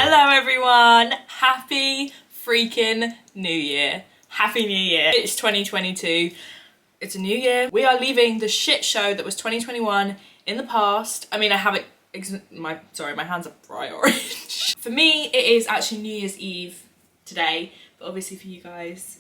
Hello everyone! Happy freaking New Year. Happy New Year. It's 2022. It's a new year. We are leaving the shit show that was 2021 in the past. I mean, I haven't, my hands are bright orange. For me, it is actually New Year's Eve today, but obviously for you guys,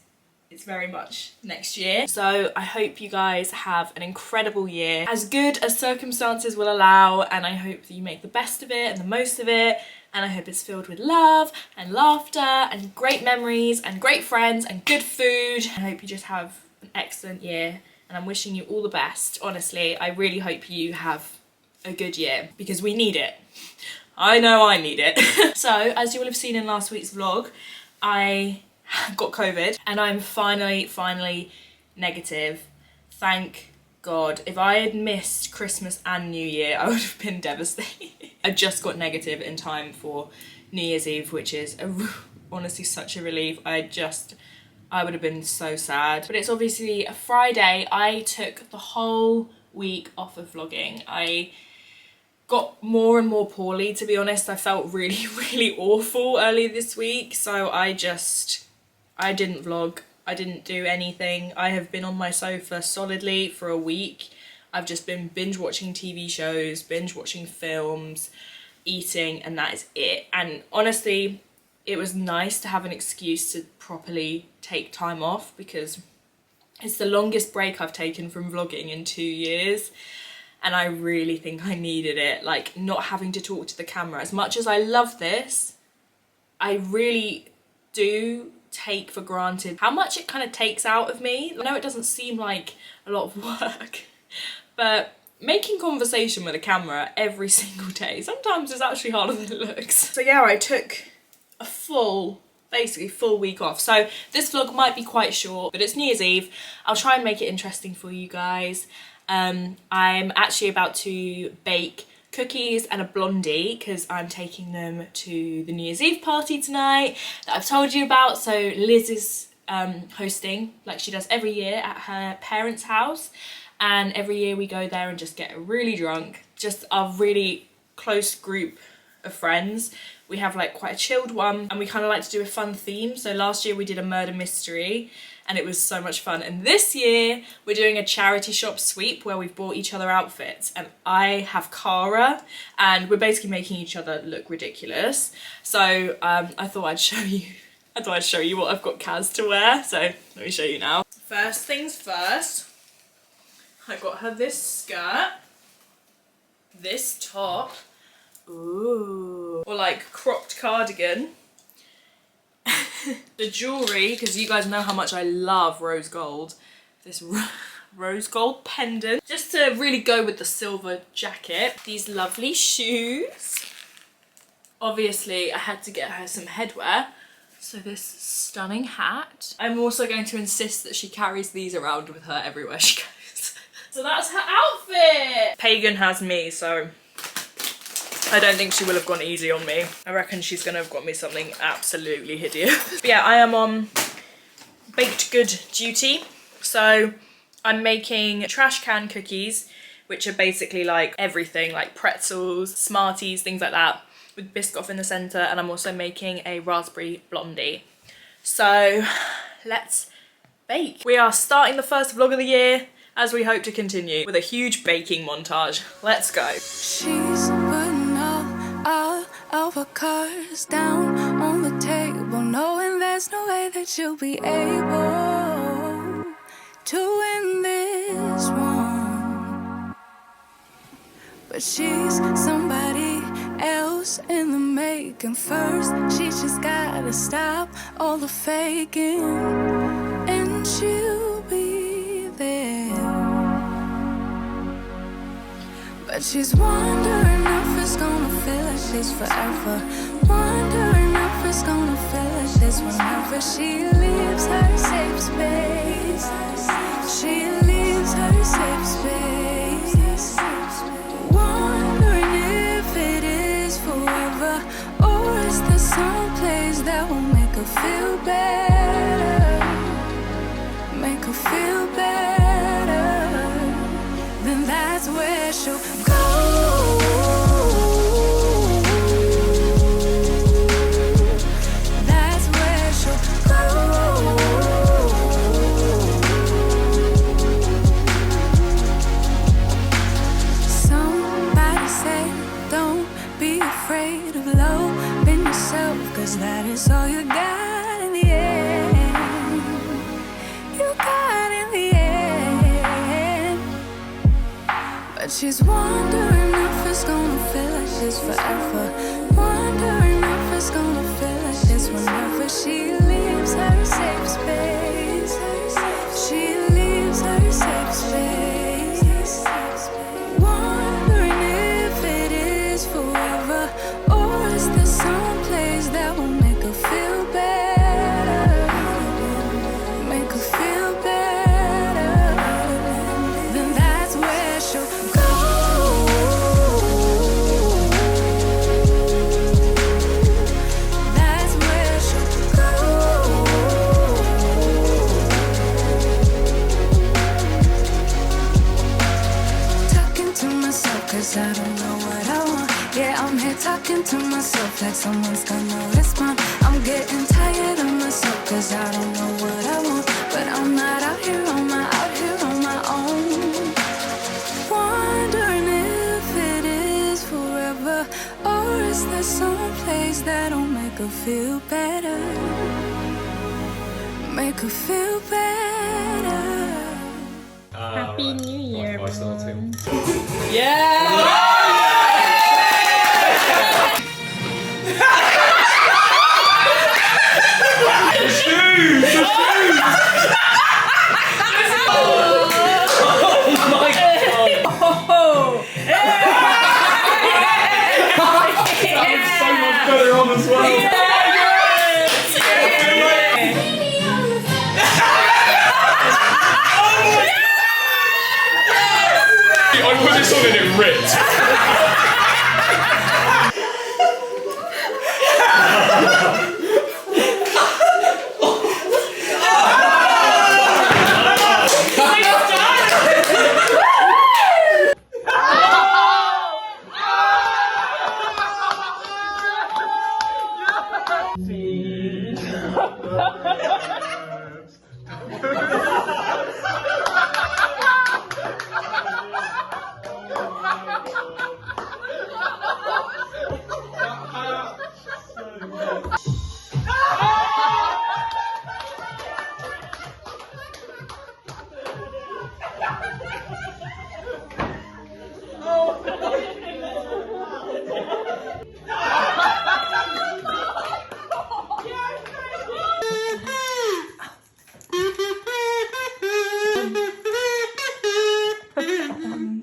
it's very much next year. So I hope you guys have an incredible year, as good as circumstances will allow, and I hope that you make the best of it and the most of it, and I hope it's filled with love and laughter and great memories and great friends and good food. I hope you just have an excellent year, and I'm wishing you all the best. Honestly, I really hope you have a good year because we need it. I know I need it. So, as you will have seen in last week's vlog, I got COVID and I'm finally negative. Thank God. If I had missed Christmas and New Year, I would have been devastated. I just got negative in time for New Year's Eve, which is honestly such a relief. I would have been so sad. But it's obviously a Friday. I took the whole week off of vlogging. I got more and more poorly, to be honest. I felt really awful earlier this week, so I didn't vlog. I didn't do anything. I have been on my sofa solidly for a week. I've just been binge watching TV shows, binge watching films, eating, and that is it. And honestly, it was nice to have an excuse to properly take time off because it's the longest break I've taken from vlogging in 2 years. And I really think I needed it, like not having to talk to the camera. As much as I love this, I really do take for granted how much it kind of takes out of me. I know it doesn't seem like a lot of work, but making conversation with a camera every single day sometimes is actually harder than it looks. So yeah, I took a basically full week off. So this vlog might be quite short, but it's New Year's Eve. I'll try and make it interesting for you guys. I'm actually about to bake cookies and a blondie because I'm taking them to the New Year's Eve party tonight that I've told you about. So Liz is hosting, like she does every year, at her parents' house, and every year we go there and just get really drunk. Just a really close group of friends. We have like quite a chilled one, and we kind of like to do a fun theme. So last year we did a murder mystery and it was so much fun. And this year we're doing a charity shop sweep where we've bought each other outfits, and I have Cara and we're basically making each other look ridiculous. So I thought I'd show you what I've got Kaz to wear. So let me show you now. First things first, I got her this skirt, this top, ooh, or like cropped cardigan, the jewellery, because you guys know how much I love rose gold, this rose gold pendant, just to really go with the silver jacket, these lovely shoes, obviously I had to get her some headwear, so this stunning hat. I'm also going to insist that she carries these around with her everywhere she goes. So that's her outfit! Pagan has me, so I don't think she will have gone easy on me. I reckon she's gonna have got me something absolutely hideous. But yeah, I am on baked good duty. So I'm making trash can cookies, which are basically like everything, like pretzels, Smarties, things like that, with Biscoff in the center. And I'm also making a raspberry blondie. So let's bake. We are starting the first vlog of the year, as we hope to continue, with a huge baking montage. Let's go. She's all of our cards down on the table, knowing there's no way that you'll be able to win this one. But she's somebody else in the making. First, she just gotta stop all the faking, and she'll be there. But she's wondering if it's gonna feel like she's forever. Wondering if it's gonna feel like this whenever she leaves her safe space. She leaves her safe space. Wondering if it is forever, or is there some place that will make her feel better? Make her feel better. Then that's where she'll go. Is that it's all you got in the end? You got in the end. But she's wondering if it's gonna feel like this forever. Wondering if it's gonna feel like this whenever she leaves her safe space. She leaves her safe space. Wondering if it is forever, or is there some place that will make her feel better? Make her feel better. Then that's where she'll go. That's where she'll go. Talking to myself, 'cause I don't know what I want. Yeah, I'm here talking to myself like someone's gonna respond. I'm getting tired of myself, 'cause I don't know what I want. But I'm not out here on my own. Wondering if it is forever, or is there some place that'll make her feel better? Make her feel better. Happy New Year, everyone. Yeah! I put this on and it ripped.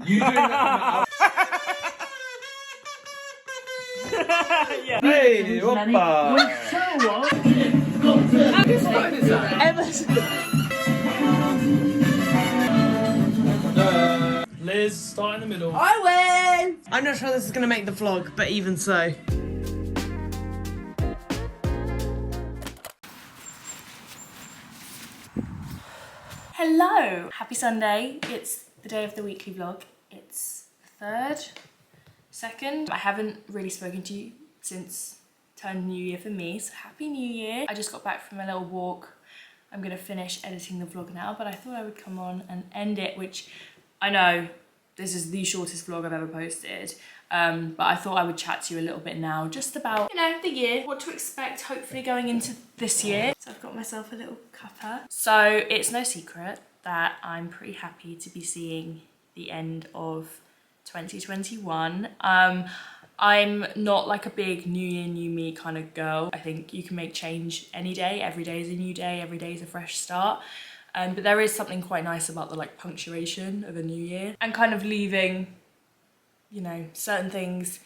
You doing that? Hey, oppa! Liz, start in the middle. I win! I'm not sure this is going to make the vlog, but even so. Hello! Happy Sunday. It's the day of the weekly vlog. It's the 3rd, 2nd. I haven't really spoken to you since turn New Year for me, so Happy New Year. I just got back from a little walk. I'm gonna finish editing the vlog now, but I thought I would come on and end it, which I know this is the shortest vlog I've ever posted, but I thought I would chat to you a little bit now just about, you know, the year, what to expect hopefully going into this year. So I've got myself a little cuppa. So it's no secret that I'm pretty happy to be seeing the end of 2021. I'm not like a big new year, new me kind of girl. I think you can make change any day. Every day is a new day, every day is a fresh start. But there is something quite nice about the like punctuation of a new year and kind of leaving, you know, certain things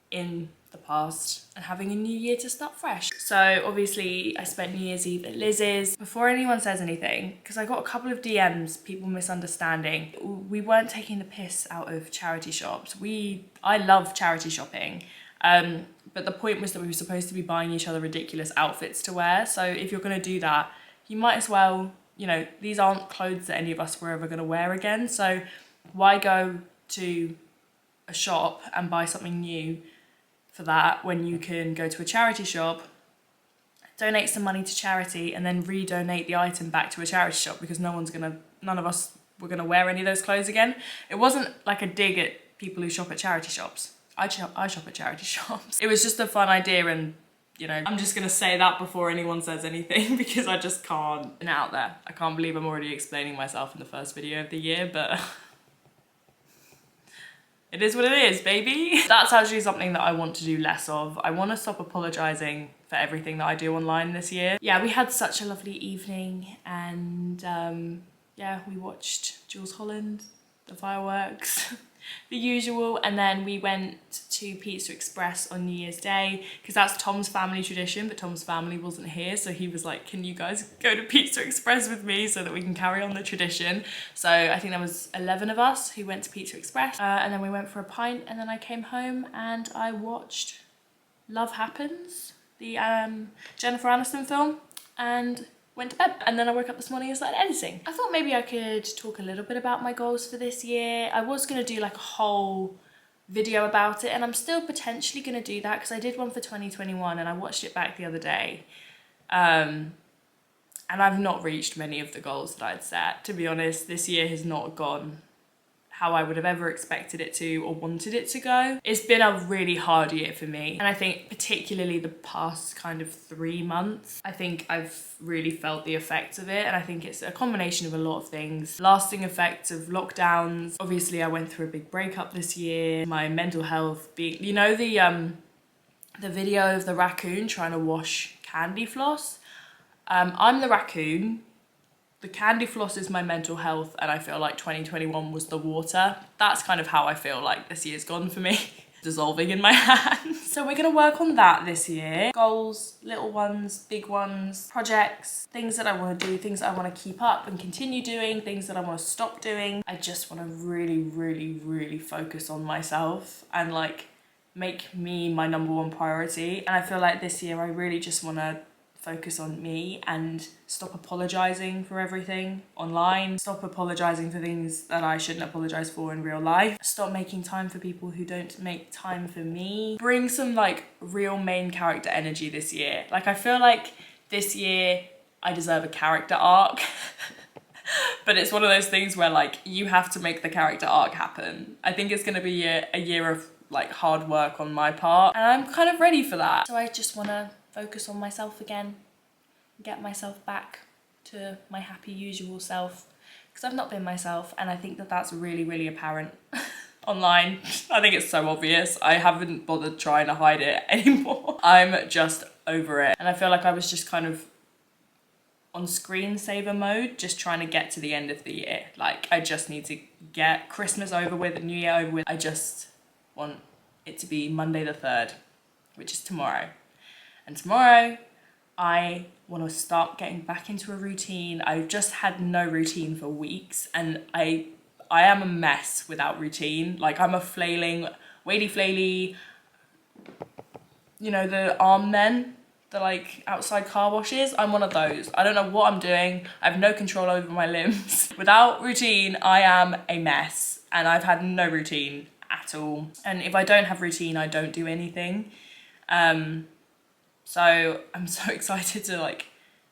in the past and having a new year to start fresh. So obviously I spent New Year's Eve at Liz's. Before anyone says anything, because I got a couple of DMs, people misunderstanding, we weren't taking the piss out of charity shops. I love charity shopping, but the point was that we were supposed to be buying each other ridiculous outfits to wear. So if you're gonna do that, you might as well, you know, these aren't clothes that any of us were ever gonna wear again. So why go to a shop and buy something new for that when you can go to a charity shop, donate some money to charity, and then redonate the item back to a charity shop, because none of us were gonna wear any of those clothes again. It wasn't like a dig at people who shop at charity shops. I shop at charity shops. It was just a fun idea, and you know, I'm just gonna say that before anyone says anything because I just can't. And out there, I can't believe I'm already explaining myself in the first video of the year, but it is what it is, baby. That's actually something that I want to do less of. I want to stop apologizing for everything that I do online this year. Yeah, we had such a lovely evening, and yeah, we watched Jules Holland, the fireworks, the usual, and then we went to Pizza Express on New Year's Day because that's Tom's family tradition, but Tom's family wasn't here, so he was like, can you guys go to Pizza Express with me so that we can carry on the tradition? So I think there was 11 of us who went to Pizza Express, and then we went for a pint, and then I came home and I watched Love Happens, the Jennifer Aniston film, and went to bed. And then I woke up this morning and started editing. I thought maybe I could talk a little bit about my goals for this year. I was gonna do like a whole video about it, and I'm still potentially gonna do that because I did one for 2021 and I watched it back the other day. And I've not reached many of the goals that I'd set. To be honest, this year has not gone how I would have ever expected it to or wanted it to go. It's been a really hard year for me. And I think particularly the past kind of 3 months, I think I've really felt the effects of it. And I think it's a combination of a lot of things. Lasting effects of lockdowns. Obviously I went through a big breakup this year. My mental health being, you know, the video of the raccoon trying to wash candy floss? I'm the raccoon. The candy floss is my mental health, and I feel like 2021 was the water. That's kind of how I feel like this year's gone for me. Dissolving in my hands. So we're gonna work on that this year. Goals, little ones, big ones, projects, things that I wanna do, things that I wanna keep up and continue doing, things that I wanna stop doing. I just wanna really, really, really focus on myself and like make me my #1 priority. And I feel like this year I really just wanna focus on me and stop apologizing for everything online, stop apologizing for things that I shouldn't apologize for in real life, stop making time for people who don't make time for me, bring some like real main character energy this year. Like I feel like this year I deserve a character arc. But it's one of those things where like you have to make the character arc happen. I think it's gonna be a year of like hard work on my part, and I'm kind of ready for that. So I just wanna focus on myself again, get myself back to my happy usual self, because I've not been myself, and I think that that's really, really apparent online. I think it's so obvious. I haven't bothered trying to hide it anymore. I'm just over it. And I feel like I was just kind of on screensaver mode, just trying to get to the end of the year. Like I just need to get Christmas over with, New Year over with. I just want it to be Monday the 3rd, which is tomorrow. And tomorrow, I want to start getting back into a routine. I've just had no routine for weeks, and I am a mess without routine. Like I'm a flailing, wadey flaily, you know, the arm men, the like outside car washes. I'm one of those. I don't know what I'm doing. I have no control over my limbs. Without routine, I am a mess, and I've had no routine at all. And if I don't have routine, I don't do anything. So I'm so excited to like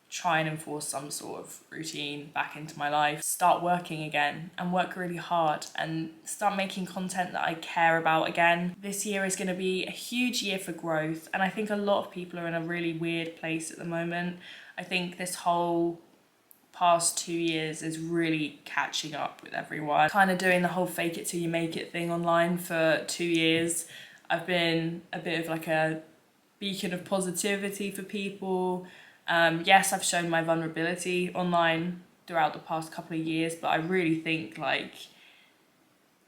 try and enforce some sort of routine back into my life, start working again and work really hard and start making content that I care about again. This year is going to be a huge year for growth, and I think a lot of people are in a really weird place at the moment. I think this whole past 2 years is really catching up with everyone. Kind of doing the whole fake it till you make it thing online for 2 years. I've been a bit of like a beacon of positivity for people. Yes, I've shown my vulnerability online throughout the past couple of years, but I really think like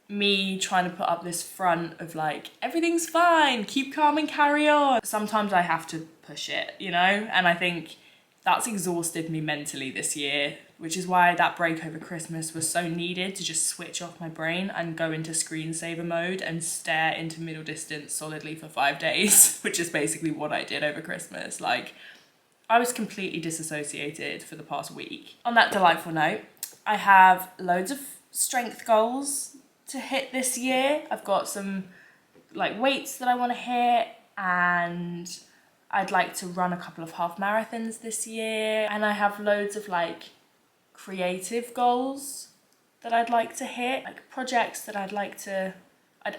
me trying to put up this front of like, everything's fine, keep calm and carry on. Sometimes I have to push it, you know? And I think that's exhausted me mentally this year, which is why that break over Christmas was so needed, to just switch off my brain and go into screensaver mode and stare into middle distance solidly for 5 days, which is basically what I did over Christmas. Like, I was completely disassociated for the past week. On that delightful note, I have loads of strength goals to hit this year. I've got some like weights that I want to hit, and I'd like to run a couple of half marathons this year, and I have loads of like creative goals that I'd like to hit, like projects that I'd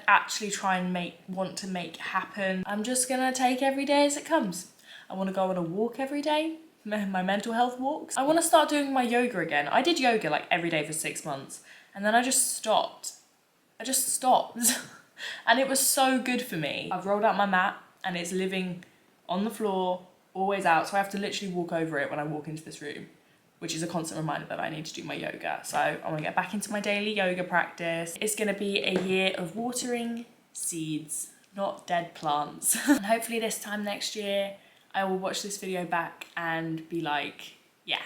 actually try and want to make happen. I'm just gonna take every day as it comes. I want to go on a walk every day, my mental health walks. I want to start doing my yoga again. I did yoga like every day for 6 months and then I just stopped. And it was so good for me. I've rolled out my mat and it's living on the floor, always out, so I have to literally walk over it when I walk into this room, which is a constant reminder that I need to do my yoga. So I want to get back into my daily yoga practice. It's going to be a year of watering seeds, not dead plants. And hopefully this time next year, I will watch this video back and be like, yeah,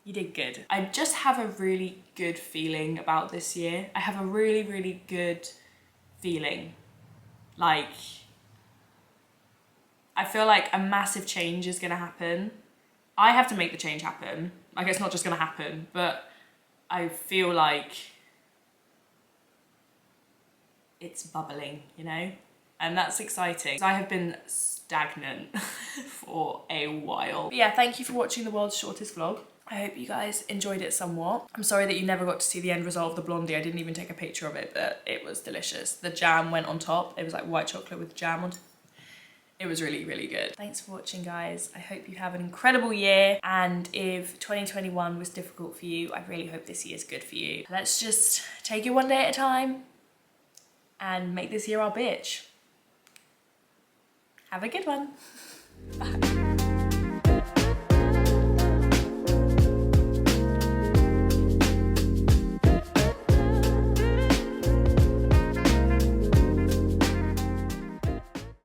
you did good. I just have a really good feeling about this year. I have a really, really good feeling. Like, I feel like a massive change is gonna happen. I have to make the change happen. Like, it's not just gonna happen, but I feel like it's bubbling, you know? And that's exciting. I have been stagnant for a while. But yeah, thank you for watching the world's shortest vlog. I hope you guys enjoyed it somewhat. I'm sorry that you never got to see the end result of the blondie. I didn't even take a picture of it, but it was delicious. The jam went on top. It was like white chocolate with jam on top. It was really, really good. Thanks for watching, guys. I hope you have an incredible year. And if 2021 was difficult for you, I really hope this year's good for you. Let's just take it one day at a time and make this year our bitch. Have a good one. Bye.